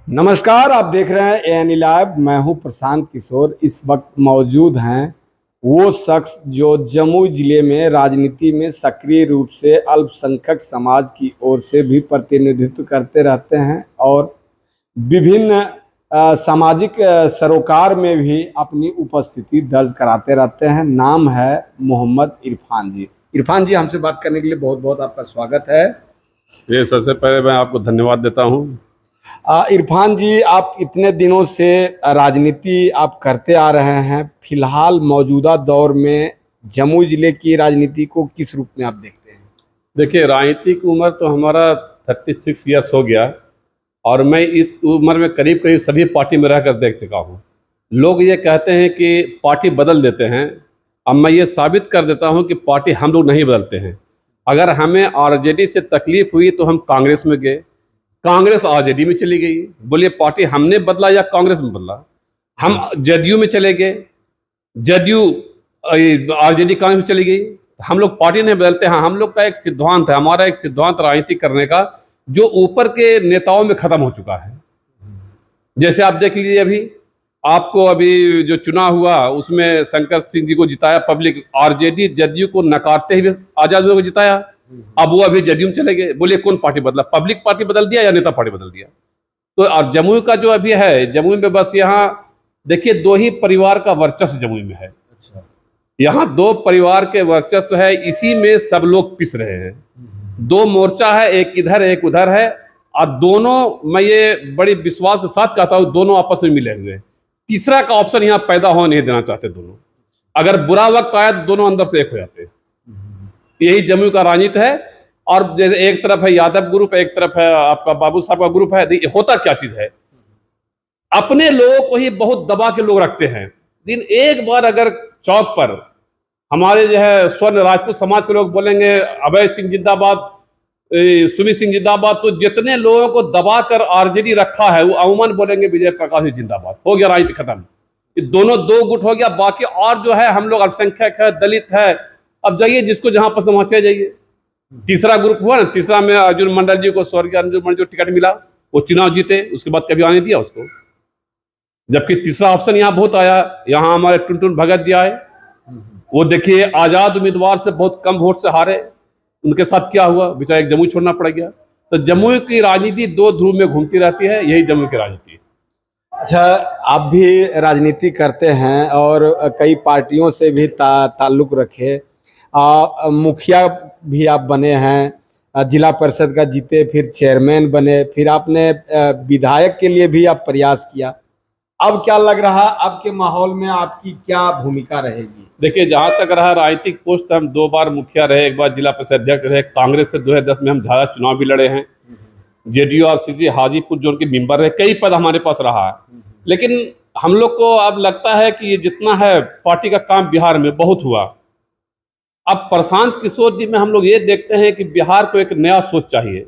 नमस्कार, आप देख रहे हैं एएनई लाइव। मैं हूं प्रशांत किशोर। इस वक्त मौजूद हैं वो शख्स जो जमुई जिले में राजनीति में सक्रिय रूप से अल्पसंख्यक समाज की ओर से भी प्रतिनिधित्व करते रहते हैं और विभिन्न सामाजिक सरोकार में भी अपनी उपस्थिति दर्ज कराते रहते हैं। नाम है मोहम्मद इरफान जी। इरफान जी, हमसे बात करने के लिए बहुत बहुत आपका स्वागत है। ये सबसे पहले मैं आपको धन्यवाद देता हूँ। इरफान जी, आप इतने दिनों से राजनीति आप करते आ रहे हैं। फिलहाल मौजूदा दौर में जमुई जिले की राजनीति को किस रूप में आप देखते हैं? देखिए, राजनीतिक उम्र तो हमारा 36 ईयर्स हो गया और मैं इस उम्र में करीब करीब सभी पार्टी में रहकर देख चुका हूँ। लोग ये कहते हैं कि पार्टी बदल देते हैं। अब मैं ये साबित कर देता हूँ कि पार्टी हम लोग नहीं बदलते हैं। अगर हमें आरजेडी से तकलीफ हुई तो हम कांग्रेस में गए, कांग्रेस आरजेडी में चली गई। बोलिए, पार्टी हमने बदला या कांग्रेस में बदला? हम जदयू में चले गए, जदयू आरजेडी कांग्रेस में चली गई। हम लोग पार्टी नहीं बदलते हैं। हम लोग का एक सिद्धांत है, हमारा एक सिद्धांत राजनीति करने का, जो ऊपर के नेताओं में खत्म हो चुका है। जैसे आप देख लीजिए, अभी जो चुनाव हुआ उसमें शंकर सिंह जी को जिताया पब्लिक। आरजेडी जदयू को नकारते हुए आजाद को जिताया। अब वो अभी जदयू में चले गए। बोलिए, कौन पार्टी बदला? पब्लिक पार्टी बदल दिया या नेता पार्टी बदल दिया? तो और जमुई का जो अभी है, जमुई में बस यहाँ देखिए, दो ही परिवार का वर्चस्व जमुई में है। अच्छा। यहाँ दो परिवार के वर्चस्व है, इसी में सब लोग पिस रहे हैं। दो मोर्चा है, एक इधर एक उधर है, और दोनों, मैं ये बड़ी विश्वास के साथ कहता हूँ, दोनों आपस में मिले हुए हैं। तीसरा का ऑप्शन यहाँ पैदा होने नहीं देना चाहते दोनों। अगर बुरा वक्त आया तो दोनों अंदर से एक हो जाते हैं। यही जमुई का राजनीति है। और जैसे एक तरफ है यादव ग्रुप, एक तरफ है आपका बाबू साहब का ग्रुप है। होता क्या चीज है, अपने लोगों को ही बहुत दबा के लोग रखते हैं। दिन एक बार अगर चौक पर हमारे जो है स्वर्ण राजपूत समाज के लोग बोलेंगे अभय सिंह जिंदाबाद, सुमित सिंह जिंदाबाद, तो जितने लोगों को दबा कर आरजेडी रखा है वो अमूमन बोलेंगे विजय प्रकाश जी जिंदाबाद। हो गया राजनीति खत्म। इस दोनों दो गुट हो गया। बाकी और जो है, हम लोग अल्पसंख्यक है, दलित है, अब जाइए जिसको जहां पसंद वहां चले जाइए। तीसरा ग्रुप हुआ ना, तीसरा में अर्जुन मंडल जी को, स्वर्गीय अर्जुन मंडल जो टिकट मिला, वो चुनाव जीते, उसके बाद कभी आने दिया उसको। जबकि तीसरा ऑप्शन यहाँ बहुत आया। यहाँ हमारे टुनटुन भगत जी आए, वो देखिए आजाद उम्मीदवार से बहुत कम वोट से हारे। उनके साथ क्या हुआ, बेचारे जमुई छोड़ना पड़ गया। तो जमुई की राजनीति दो ध्रुव में घूमती रहती है, यही जमुई की राजनीति है। अच्छा, आप भी राजनीति करते हैं और कई पार्टियों से भी ताल्लुक रखे। मुखिया भी आप बने हैं, जिला परिषद का जीते, फिर चेयरमैन बने, फिर आपने विधायक के लिए भी आप प्रयास किया। अब क्या लग रहा, अब के माहौल में आपकी क्या भूमिका रहेगी? देखिए, जहां तक रहा राजनीतिक पोस्ट, हम 2 बार मुखिया रहे, 1 बार जिला परिषद अध्यक्ष रहे। कांग्रेस से 2010 में हम झाझा चुनाव भी लड़े हैं। जेडीयू और सीजी हाजीपुर जोन के मेंबर रहे। कई पद हमारे पास रहा है। लेकिन हम लोग को अब लगता है कि ये जितना है पार्टी का काम बिहार में बहुत हुआ। अब प्रशांत किशोर जी में हम लोग ये देखते हैं कि बिहार को एक नया सोच चाहिए।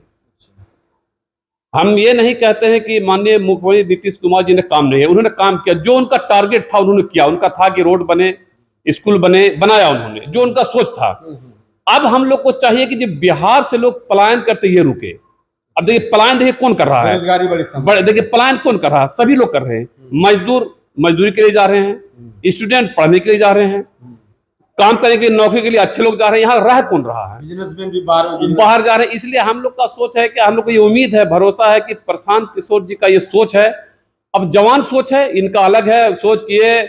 हम ये नहीं कहते हैं कि माननीय मुख्यमंत्री नीतीश कुमार जी ने काम नहीं है, उन्होंने काम किया। जो उनका टारगेट था उन्होंने किया। उनका था कि रोड बने, स्कूल बने, बनाया उन्होंने, जो उनका सोच था। अब हम लोग को चाहिए कि जब बिहार से लोग पलायन करते ये रुके। अब देखिए पलायन, देखिए कौन कर रहा है, बेरोजगारी बड़ी देखिए पलायन कौन कर रहा है, सभी लोग कर रहे हैं। मजदूर मजदूरी के लिए जा रहे हैं, स्टूडेंट पढ़ने के लिए जा रहे हैं, काम करने के लिए, नौकरी के लिए अच्छे लोग जा रहे हैं। यहाँ रह कौन रहा है? बिजनेसमैन भी बाहर जा रहे हैं। इसलिए हम लोग का सोच है कि हम लोग को ये उम्मीद है, भरोसा है कि प्रशांत किशोर जी का ये सोच है। अब जवान सोच है, इनका अलग है सोच की। ये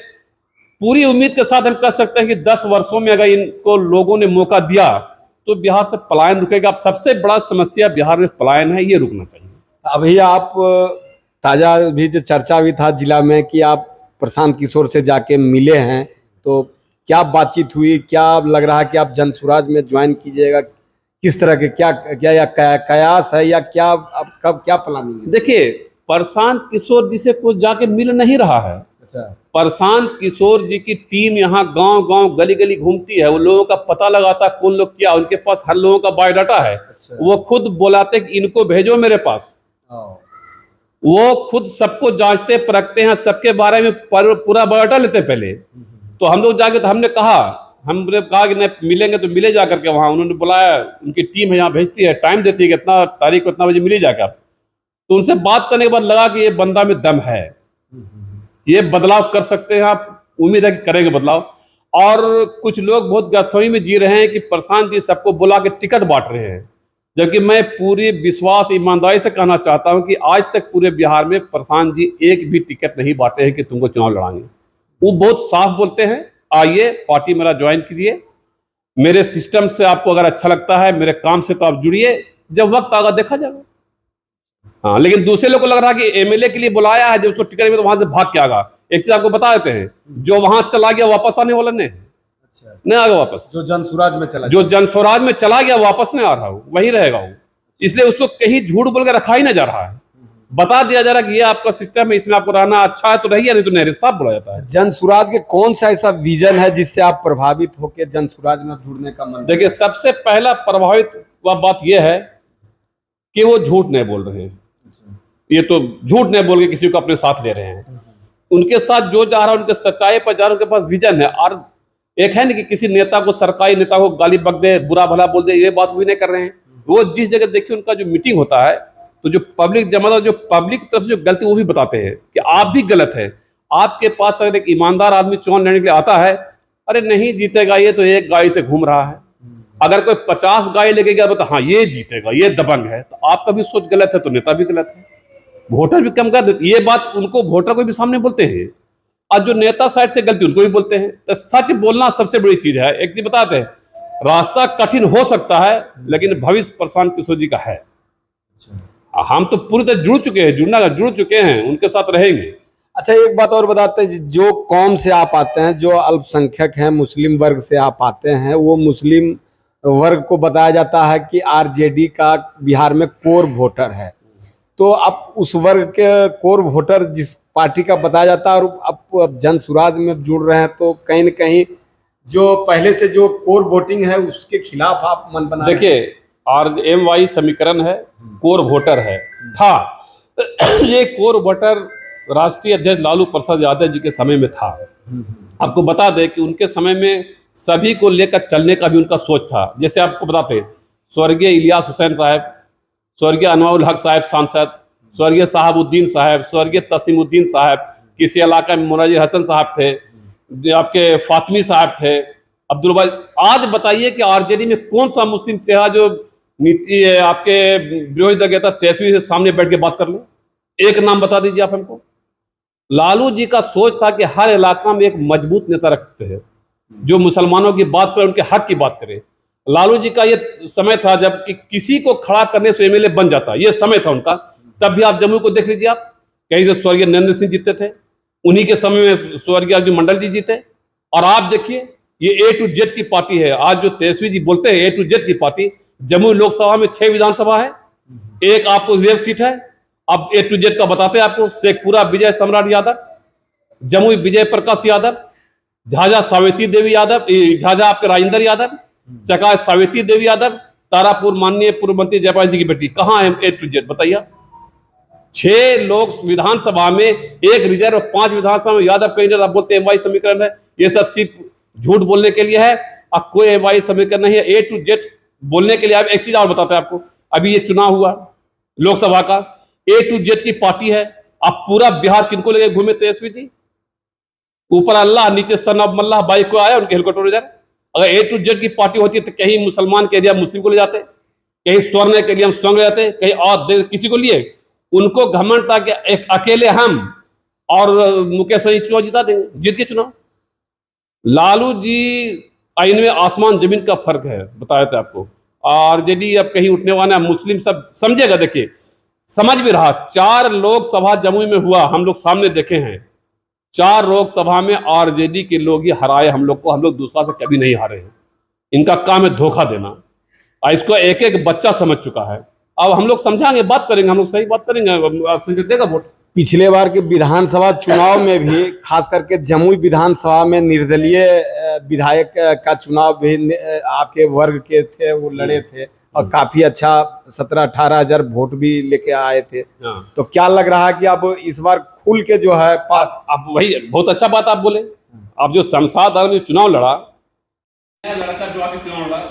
पूरी उम्मीद के साथ हम कह सकते हैं कि 10 वर्षों में अगर इनको लोगों ने मौका दिया तो बिहार से पलायन रुकेगा। अब सबसे बड़ा समस्या बिहार में पलायन है, ये रुकना चाहिए। अभी आप ताजा भी जो चर्चा भी था जिला में कि आप प्रशांत किशोर से जाके मिले हैं, तो क्या बातचीत हुई? क्या लग रहा है कि आप जनसुराज में ज्वाइन कीजिएगा? किस तरह के क्या या कयास है या क्या, अब कब क्या प्लानिंग है? देखिए, प्रशांत किशोर जी से कुछ जाके मिल नहीं रहा है। अच्छा। प्रशांत किशोर जी की टीम यहाँ गांव-गांव, गली-गली घूमती है। वो लोगों का पता लगाता, कौन लोग क्या, उनके पास हर लोगों का बायोडाटा है। अच्छा। वो खुद बुलाते कि इनको भेजो मेरे पास। वो खुद सबको जांचते परखते हैं, सबके बारे में पूरा बायोडाटा लेते पहले। तो हम लोग जाके, तो हमने कहा कि नहीं मिलेंगे तो मिले जा करके। वहाँ उन्होंने बुलाया, उनकी टीम है यहाँ भेजती है, टाइम देती है कि इतना तारीख को इतना बजे मिले जाकर। तो उनसे बात करने के बाद लगा कि ये बंदा में दम है, ये बदलाव कर सकते हैं। आप उम्मीद है कि करेंगे बदलाव। और कुछ लोग बहुत गलतफहमी में जी रहे हैं कि प्रशांत जी सबको बुला के टिकट बांट रहे हैं, जबकि मैं पूरी विश्वास ईमानदारी से कहना चाहता हूं कि आज तक पूरे बिहार में प्रशांत जी एक भी टिकट नहीं बांटे हैं कि तुमको चुनाव लड़ाएंगे। वो बहुत साफ बोलते हैं, आइए पार्टी मेरा ज्वाइन कीजिए, मेरे सिस्टम से आपको अगर अच्छा लगता है, मेरे काम से तो आप जुड़िए, जब वक्त आगा देखा जाएगा। हाँ, लेकिन दूसरे लोग को लग रहा है कि एमएलए के लिए बुलाया है, जब उसको टिकट मिले तो वहां से भाग के आगा। एक चीज आपको बता देते हैं, जो वहां चला गया वापस आने वाला नहीं है, नहीं आएगा वापस। जो जनसुराज में चला जो जनस्वराज में चला गया वापस नहीं आ रहा, वो वही रहेगा वो। इसलिए उसको कहीं झूठ बोल के रखा ही नहीं जा रहा है, बता दिया जा रहा है कि ये आपका सिस्टम है, इसमें आपको रहना अच्छा है तो रहिए, नहीं तो नहीं, साफ बोला जाता है। जनसुराज के कौन सा ऐसा विजन है जिससे आप प्रभावित होकर जनसुराज में जुड़ने का मन? देखिए, सबसे पहला प्रभावित हुआ बात यह है कि वो झूठ नहीं बोल रहे हैं। ये तो झूठ नहीं बोल के किसी को अपने साथ ले रहे हैं, उनके साथ जो जा रहा है उनके सच्चाई पर जा रहा है, उनके पास विजन है। और एक है ना कि किसी नेता को, सरकारी नेता को गाली बक दे, बुरा भला बोल दे, ये बात भी नहीं कर रहे हैं। वो जिस जगह देखिए उनका जो मीटिंग होता है, तो जो पब्लिक जमा, जो पब्लिक की तरफ से जो गलती वो भी बताते हैं कि आप भी गलत है। आपके पास अगर एक ईमानदार आदमी चुनाव लड़ने के लिए आता है, अरे नहीं जीतेगा ये तो एक गाड़ी से घूम रहा है। अगर कोई 50 गाड़ी लेके गया तो हाँ ये जीतेगा, ये दबंग है, तो आपका भी सोच गलत है तो नेता भी गलत है, वोटर भी कम कर देते। ये बात उनको वोटर को भी सामने बोलते हैं, और जो नेता साइड से गलती उनको भी बोलते हैं। तो सच बोलना सबसे बड़ी चीज है। एक चीज बताते हैं, रास्ता कठिन हो सकता है लेकिन भविष्य प्रशांत किशोर जी का है। हम तो पूरी तरह जुड़ चुके हैं, जुड़ चुके हैं, उनके साथ रहेंगे। अच्छा, एक बात और बताते हैं, जो कौम से आप आते हैं, जो अल्पसंख्यक हैं, मुस्लिम वर्ग से आप आते हैं, वो मुस्लिम वर्ग को बताया जाता है कि आरजेडी का बिहार में कोर वोटर है। तो आप उस वर्ग के कोर वोटर जिस पार्टी का बताया जाता है, और अब जनसुराज में जुड़ रहे हैं, तो कहीं न कहीं जो पहले से जो कोर वोटिंग है उसके खिलाफ आप मन बना। देखिए, RMY समीकरण है, कोर वोटर है था। ये कोर वोटर राष्ट्रीय अध्यक्ष लालू प्रसाद यादव जी के समय में था। आपको बता दें कि उनके समय में सभी को लेकर चलने का भी उनका सोच था। जैसे आपको बताते, स्वर्गीय इलियास हुसैन साहब, स्वर्गीय अनवारुल हक साहब सांसद, स्वर्गीय साहबुद्दीन साहब, स्वर्गीय तसीमुद्दीन साहब, किसी इलाका में मुनाजिर हसन साहब थे, आपके फातमी साहब थे, अब्दुल भाई। आज बताइए कि आरजेडी में कौन सा मुस्लिम चेहरा जो नीति आपके विरोधी दल था तेजस्वी से सामने बैठ के बात कर लो, एक नाम बता दीजिए आप हमको। लालू जी का सोच था कि हर इलाका में एक मजबूत नेता रखते हैं जो मुसलमानों की बात करे, उनके हक की बात करे। लालू जी का ये समय था जब कि किसी को खड़ा करने से एमएलए बन जाता, ये समय था उनका। तब भी आप जम्मू को देख लीजिए, आप कहीं से स्वर्गीय नरेंद्र सिंह जीतते थे, उन्हीं के समय में स्वर्गीय अर्जुन मंडल जी जीते। और आप देखिए, ये A to Z की पार्टी है। आज जो तेजस्वी जी बोलते हैं A to Z की पार्टी, जम्मू लोकसभा में 6 विधानसभा है, एक आपको रिजर्व सीट है। अब A to Z का बताते हैं आपको, शेखपुरा विजय सम्राट यादव, जमुई विजय प्रकाश यादव, झाझा सावित्री देवी यादव, झाझा आपके राजेंद्र यादव, चकाय सावित्री देवी यादव, तारापुर माननीय पूर्व मंत्री जयपाल जी की बेटी। कहाँ है A to Z बताइए। 6 लोग विधानसभा में, एक रिजर्व, 5 विधानसभा में यादव कैंडिडेट। आप बोलते हैं MY समीकरण है, ये सब सिर्फ झूठ बोलने के लिए है। अब कोई MY समीकरण नहीं है, A to Z बोलने के लिए। अब एक चीज और बताते हैं आपको, अभी ये चुनाव हुआ लोकसभा का, A to Z की पार्टी है। अब पूरा बिहार किनको लेके घूमे तेजस्वी जी? ऊपर अल्लाह, नीचे सन ऑफ मल्लाह, बाइक को आया उनके हेलीकॉप्टर इधर। अगर A to Z की पार्टी होती है तो कहीं मुसलमान के एरिया मुस्लिम को ले जाते, कहीं स्वर्ण के लिए हम स्वर्ण ले जाते, कहीं और किसी को लिए। उनको घमंड था कि एक अकेले हम और मुकेश सहनी चुनाव जिता देंगे, जीत के चुनाव। लालू जी इनमें आसमान जमीन का फर्क है, बताया था आपको। आरजेडी अब कहीं उठने वाला है, मुस्लिम सब समझेगा। देखिए, समझ भी रहा। 4 लोकसभा जमुई में हुआ, हम लोग सामने देखे हैं। 4 लोकसभा में आरजेडी के लोग ही हराए हम लोग को, हम लोग दूसरा से कभी नहीं हारे हैं। इनका काम है धोखा देना, इसको एक एक बच्चा समझ चुका है। अब हम लोग समझाएंगे, बात करेंगे, हम लोग सही बात करेंगे, देगा वोट। पिछले बार के विधानसभा चुनाव में भी, खास करके जमुई विधानसभा में निर्दलीय विधायक का चुनाव भी आपके वर्ग के थे, वो लड़े थे और काफी अच्छा 17-18 हजार वोट भी लेके आए थे। तो क्या लग रहा है कि अब इस बार खुल के जो है अब वही बहुत अच्छा बात आप बोले। अब जो संसद में चुनाव लड़ा, लड़का जो आके चुनाव लड़ा,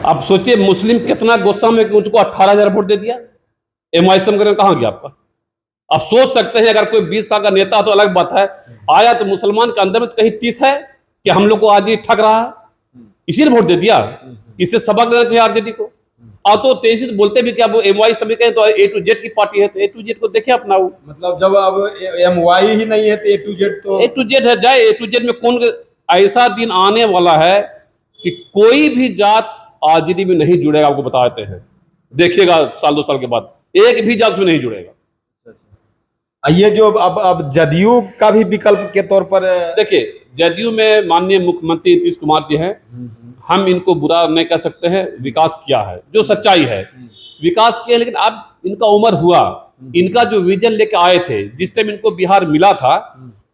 अब सोचिए मुस्लिम कितना गुस्सा में कि उनको 18,000 वोट दे दिया। MI से कहाँ गया आपका? आप सोच सकते हैं अगर कोई 20 साल का नेता तो अलग बात है, आया तो मुसलमान के अंदर में तो कहीं टीस है कि हम लोग को आज ये ठग रहा है, इसीलिए वोट दे दिया। इससे सबक लेना चाहिए आरजेडी को। और तो तेजी से बोलते भी कि अब MI सभी कहें तो A to Z की पार्टी है, तो A to Z को देखिए अपना वो, मतलब जब अब MY ही नहीं है तो A to Z तो A to Z है, जाए A to Z में कौन, ऐसा दिन आने वाला है कि कोई भी जात आरजेडी में नहीं जुड़ेगा, आपको बताते हैं, देखिएगा साल 2 साल के बाद एक भी जात में नहीं जुड़ेगा। ये जो अब जदयू का भी विकल्प के तौर पर देखिए, जदयू में माननीय मुख्यमंत्री नीतीश कुमार जी हैं, हम इनको बुरा नहीं कह सकते हैं, विकास किया है, जो सच्चाई है, विकास किया, लेकिन अब इनका उम्र हुआ, इनका जो विजन लेके आए थे, जिस टाइम इनको बिहार मिला था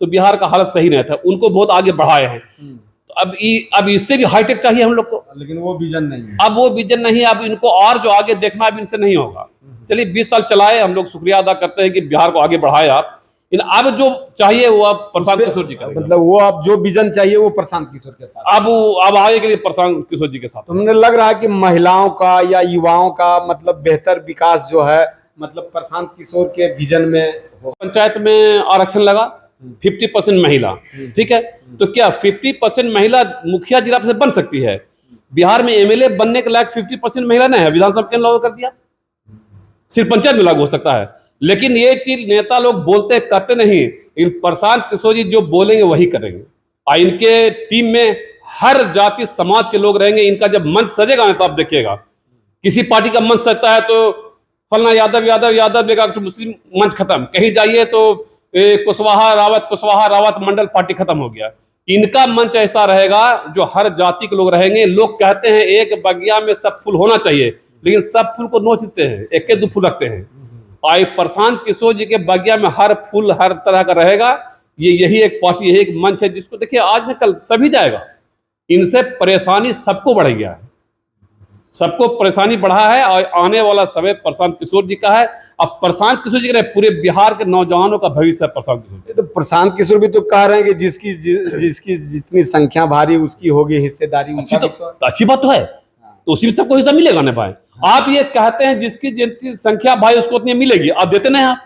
तो बिहार का हालत सही नहीं था, उनको बहुत आगे बढ़ाए हैं। तो अब इससे भी हाईटेक चाहिए हम लोग को, लेकिन वो विजन नहीं है, अब वो विजन नहीं है, अब इनको और जो आगे देखना अब इनसे नहीं होगा। चलिए 20 साल चलाए, हम लोग शुक्रिया अदा करते हैं कि बिहार को आगे बढ़ाए आप, लेकिन अब जो चाहिए वो अब प्रशांत किशोर जी का, मतलब वो अब जो विजन चाहिए वो प्रशांत किशोर के पास, अब आगे के लिए प्रशांत किशोर जी के साथ। तुमने लग रहा है कि महिलाओं का या युवाओं का मतलब बेहतर विकास जो है मतलब प्रशांत किशोर के विजन में हो। पंचायत में आरक्षण लगा 50% महिला, ठीक है, तो क्या 50% महिला मुखिया जिला से बन सकती है? बिहार में MLA बनने के लायक 50% महिला नहीं है, विधानसभा के लागू कर दिया, सिर्फ पंचायत में लागू हो सकता है। लेकिन ये चीज नेता लोग बोलते करते नहीं, लेकिन प्रशांत किशोर जी जो बोलेंगे वही करेंगे, और इनके टीम में हर जाति समाज के लोग रहेंगे। इनका जब मंच सजेगा ना तो आप देखिएगा, किसी पार्टी का मंच सजता है तो फलना यादव बेगा तो मुस्लिम मंच खत्म, कहीं जाइए तो कुशवाहा रावत मंडल पार्टी खत्म हो गया। इनका मंच ऐसा रहेगा जो हर जाति के लोग रहेंगे। लोग कहते हैं एक बगिया में सब फूल होना चाहिए, लेकिन सब फूल को नोचते हैं, एक दो फूल रखते हैं। और प्रशांत किशोर जी के बगिया में हर फूल हर तरह का रहेगा। यही एक पार्टी, यही एक मंच है जिसको देखिए आज में कल सभी जाएगा। इनसे परेशानी सबको बढ़ गया है, सबको परेशानी बढ़ा है, और आने वाला समय प्रशांत किशोर जी का है। अब प्रशांत किशोर जी के पूरे बिहार के नौजवानों का भविष्य है प्रशांत किशोर। तो प्रशांत किशोर भी तो कह रहे हैं कि जिसकी जितनी संख्या भारी उसकी होगी हिस्सेदारी। अच्छी बात तो है, तो उसी में सबको हिस्सा मिलेगा ना भाई। आप ये कहते हैं जिसकी जितनी संख्या भाई उसको उतनी मिलेगी, आप देते नहीं। आप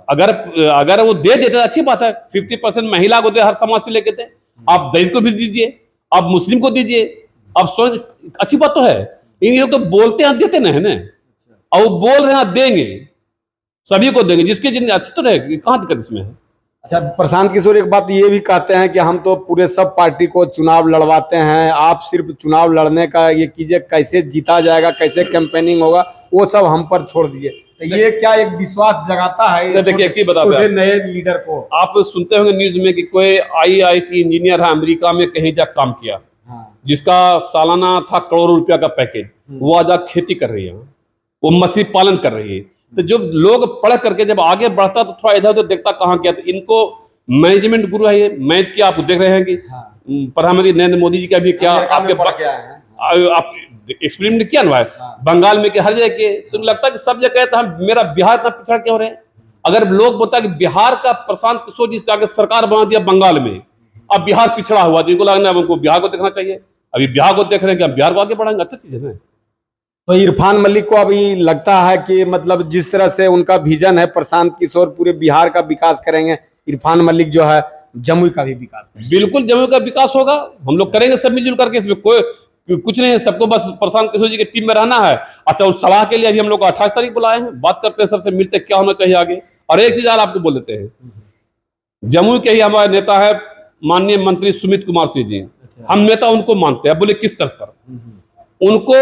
अगर वो दे देते तो अच्छी बात है, 50% महिला को दे, हर समाज से लेके दे, आप दलित को भी दीजिए, आप मुस्लिम को दीजिए, आप अच्छी बात तो है। इन लोग तो बोलते हैं देते नहीं है ना, और वो बोल रहे हैं देंगे, सभी को देंगे, जिसकी जिंदगी अच्छी तो रहेगी, कहाँ दिक्कत इसमें है। अच्छा, प्रशांत किशोर एक बात ये भी कहते हैं कि हम तो पूरे सब पार्टी को चुनाव लड़वाते हैं, आप सिर्फ चुनाव लड़ने का ये कीजिए, कैसे जीता जाएगा, कैसे कैंपेनिंग होगा वो सब हम पर छोड़ दीजिए। तो ये क्या एक विश्वास जगाता है? देखिए एक चीज बताते हैं नए लीडर को, आप सुनते होंगे न्यूज में कि कोई IIT इंजीनियर है, अमेरिका में कहीं जा काम किया, जिसका सालाना था करोड़ों रुपया का पैकेज, वो आज खेती कर रही है, वो मछली पालन कर रही है। तो जो लोग पढ़ करके जब आगे बढ़ता तो थोड़ा इधर उधर देखता कहाँ क्या, तो इनको मैनेजमेंट गुरु है। ये मैथ की आप देख रहे हैं कि प्रधानमंत्री नरेंद्र मोदी जी का भी क्या आपके आप एक्सपेरिमेंट किया ना है बंगाल में कि हर जगह के, तो लगता है कि सब जगह तो हम मेरा बिहार इतना पिछड़ा क्यों रहे। अगर लोग बोलता है कि बिहार का प्रशांत किशोर जी से आगे सरकार बना दिया बंगाल में, अब बिहार पिछड़ा हुआ, तो इनको लगना है हमको बिहार को देखना चाहिए। अभी बिहार को देख रहे हैं कि हम बिहार को आगे बढ़ाएंगे, अच्छा चीज है ना। तो इरफान मलिक को अभी लगता है कि मतलब जिस तरह से उनका विजन है प्रशांत किशोर पूरे बिहार का विकास करेंगे, इरफान मलिक जो है जमुई का भी विकास करेंगे। बिल्कुल जमुई का विकास होगा, हम लोग करेंगे सब मिलजुल करके, इसमें कोई कुछ नहीं है, सबको बस प्रशांत किशोर जी की टीम में रहना है। अच्छा, उस सलाह के लिए अभी हम लोग 28 तारीख बुलाए हैं, बात करते हैं, सबसे मिलते क्या होना चाहिए आगे। और एक चीज आपको बोल देते हैं, जमुई के ही हमारे नेता है माननीय मंत्री सुमित कुमार सिंह जी, हम नेता उनको मानते हैं। बोले किस शर्त पर? उनको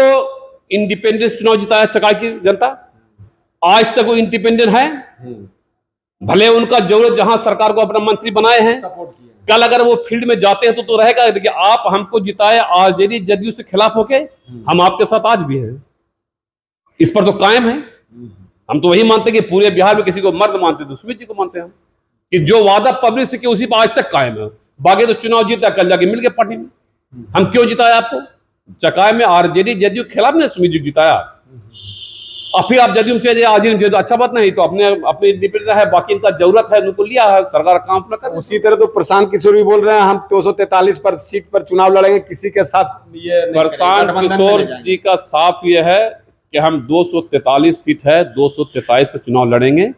इंडिपेंडेंस चुनाव जिताया चकाई की जनता, आज तक वो इंडिपेंडेंट है। भले उनका जरूरत जहां सरकार को अपना मंत्री बनाए हैं, कल अगर वो फील्ड में जाते हैं तो रहेगा कि आप हमको जिताए आरजेडी जदयू से खिलाफ होके, हम आपके साथ आज भी हैं, इस पर तो कायम है। हम तो वही मानते कि पूरे बिहार में किसी को मर्द मानते तो सुमित जी को मानते हैं हम, कि जो वादा पब्लिक से किया उसी पर आज तक कायम है। बाकी तो चुनाव जीता, कल जाके मिल गए पार्टी में, हम क्यों जिताया आपको? चकाई में आरजेडी जदयू के खिलाफ ने सुमित जी जिताया, और फिर आप जदयू में चले जाए, आरजेडी में, तो अच्छा बात नहीं। तो अपने इंडिपेंडेंस है, बाकी इनका जरूरत है, उनको लिया है, सरकार काम अपना कर। उसी तरह तो प्रशांत किशोर भी बोल रहे हैं हम 243 पर सीट पर चुनाव लड़ेंगे, किसी के साथ ये प्रशांत किशोर जी का साफ ये है कि हम 243 सीट है, 243 पे चुनाव लड़ेंगे,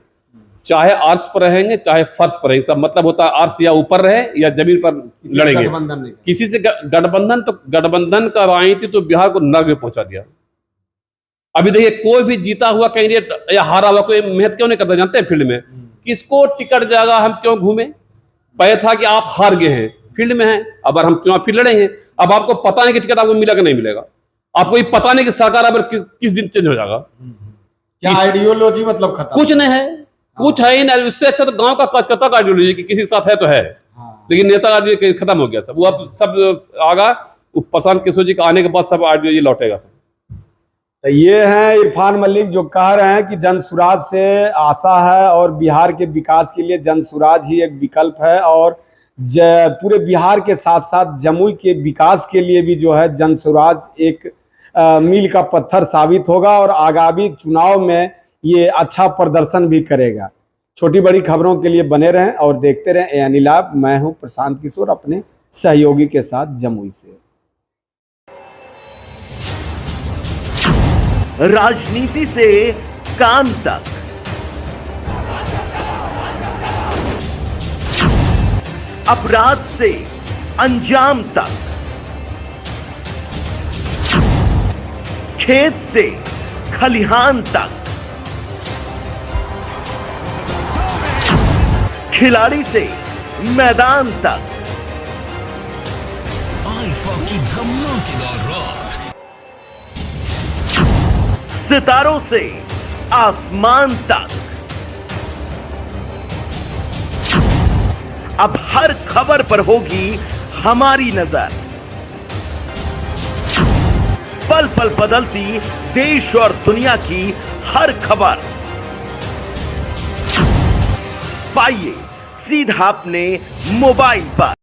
चाहे अर्श पर रहेंगे चाहे फर्श पर रहेंगे। सब मतलब होता है अर्श या ऊपर रहे या जमीन पर लड़ेंगे, किसी से गठबंधन। तो गठबंधन का राजनीति तो बिहार को नर्क में पहुंचा दिया। अभी देखिए कोई भी जीता हुआ कैंडिडेट या हारा हुआ कोई मेहनत क्यों नहीं करता जानते हैं फील्ड में? किसको टिकट जाएगा हम क्यों घूमे? पहले था कि आप हार गए हैं, फील्ड में हैं, अब हम चुनाव फिर लड़ेंगे। अब आपको पता नहीं कि टिकट आपको मिलेगा नहीं मिलेगा, आपको ये पता नहीं कि सरकार अब किस दिन चेंज हो जाएगा। क्या आइडियोलॉजी मतलब खत्म? कुछ नहीं है, कुछ है ही नहीं। उससे अच्छा तो गांव का कार्यकर्ता का आइडियोलॉजी कि किसी के साथ है तो है, लेकिन नेता आइडियोलॉजी खत्म हो गया सब। वो अब सब आगा प्रशांत किशोर जी का आने के बाद सब आइडियोलॉजी लौटेगा सब। तो ये हैं इरफान मलिक जो कह रहे हैं कि जनसुराज से आशा है और बिहार के विकास के लिए जनसुराज ही एक विकल्प है, और पूरे बिहार के साथ साथ जमुई के विकास के लिए भी जो है जनसुराज एक मील का पत्थर साबित होगा और आगामी चुनाव में ये अच्छा प्रदर्शन भी करेगा। छोटी बड़ी खबरों के लिए बने रहें और देखते रहें एएनई लाइव। मैं हूं प्रशांत किशोर अपने सहयोगी के साथ जमुई से। राजनीति से काम तक, अपराध से अंजाम तक, खेत से खलिहान तक, खिलाड़ी से मैदान तक, आईफा की धमाकेदार रात, सितारों से आसमान तक, अब हर खबर पर होगी हमारी नजर। पल पल बदलती देश और दुनिया की हर खबर पाइए सीधा अपने मोबाइल पर।